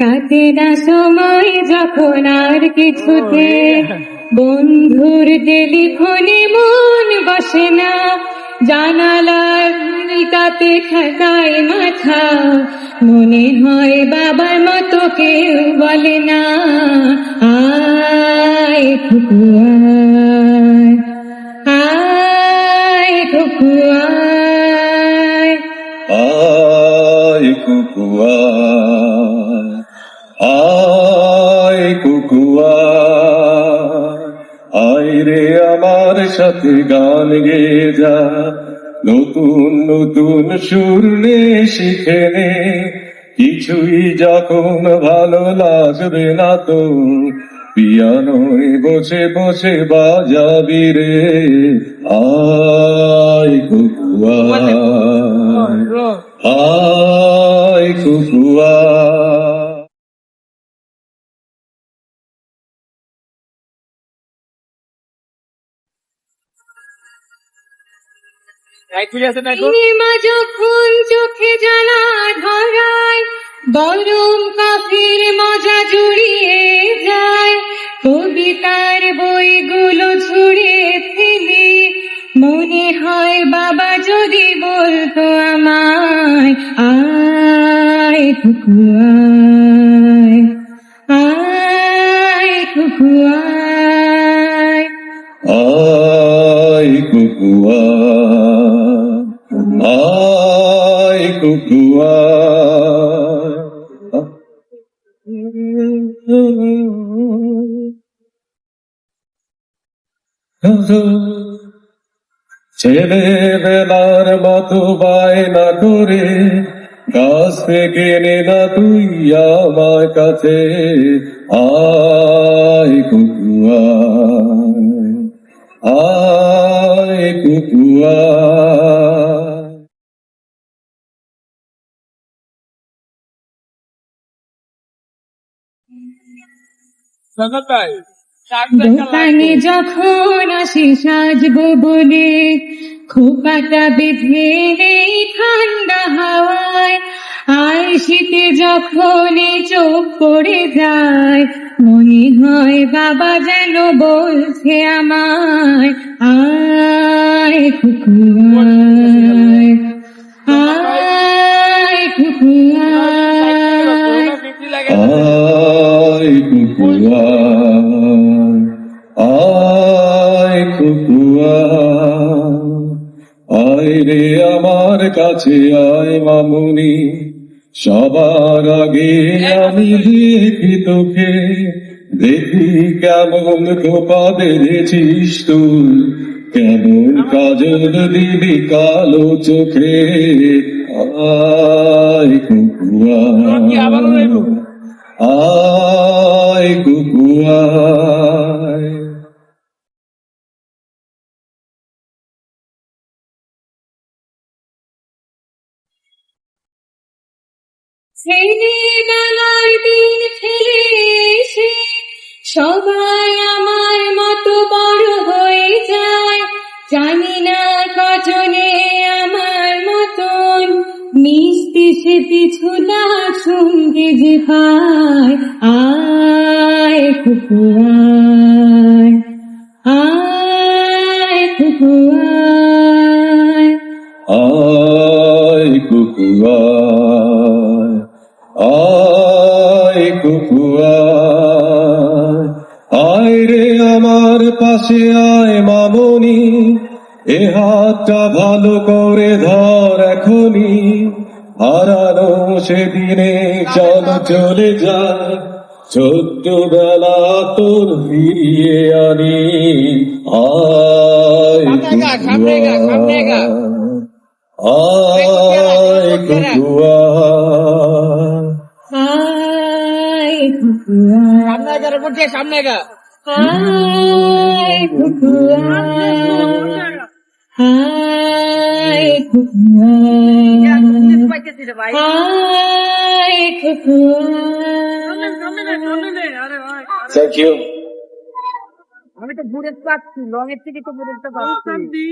কাটে না সময় যখন আর কিছুতে, বন্ধুর টেলিফোনে মন বসে না, জানালার তাতে ঠেকায় মাথা, মনে হয় বাবার মতো কেউ বলে না, আয় খুকু আয়, আয় খুকু আয়, আয় কুকু আয়, আয় কুকু আয়, আয় রে আমার সাথে গান গেয়ে যা, নতুন নতুন সুর নে শিখে নে, কিছুই যখন ভালো লাগবে না তো, পিয়ানোয় বসে বসে বাজাবি রে, আয় কুকু আয়, আয় কুকু আয়। সিনেমা যখন চোখে জ্বালা ধরায়, গরম কফির মজা জুড়িয়ে যায়, কবিতার বইগুলো ছুঁড়ে ফেলি, মনে হয় বাবা যদি বলতো আমায়, আয় খুকু আয়, আয় খুকু আয়, আয় কুকু আয়, আয় কুকু ছেলেবেলার মতো বায়না করে গাছ থেকে নে না তুই আমার কাছে, আয় কুকু আয়, আয় কুকু আয়। দোকানে যখন আসি সাজবো বলে, খোপাটা বেঁধে নেই ঠান্ডা হাওয়ায়, আর শীতে যখন চোখ পড়ে যায়, মনে হয় বাবা যেন বলছে আমায়, আয় খুকু আয়, আয় খুকু আয়, আয় কুকু আয়, আয় কুকু আয়, আয় রে আমার কাছে আয় মামুনি, সবার আগে আমি দেখি তোকে, দেখি কেমন খোপা বেঁধেছিস তুই, কেমন কাজল দিবি কালো চোখে, আয় কুকু আয়, আয় কুকু আয়। ছেলেবেলার দিন ফেলে এসে সবাই আমার মতো বড় হয়ে যায়, জানি না কজনে আমার মতন মিষ্টি সে পিছুলা সঙ্গে যে পায়, আয় খুকু আয়, আয় খুকু আয়, আয় কুকু আয়, আয় কুকু আয়, আয় রে আমার পাশে আয় মামনি, এ হাতটা ভালো করে ধর এখনি, হারানো সেদিনে চল চলে যায়, ছোট্টবেলা তোর ফিরিয়ে আনি, আয় কুকু আয়, আয় কুকু আয়। আয় খুকু আয়, সামনে গা আয় খুকু আয়, আয় খুকু আয়, আয় খুকু আয়। Thank you. আমি তো বুড়ের পাচ্ছি, লং এর থেকে তো বুড়েরটা পাচ্ছি।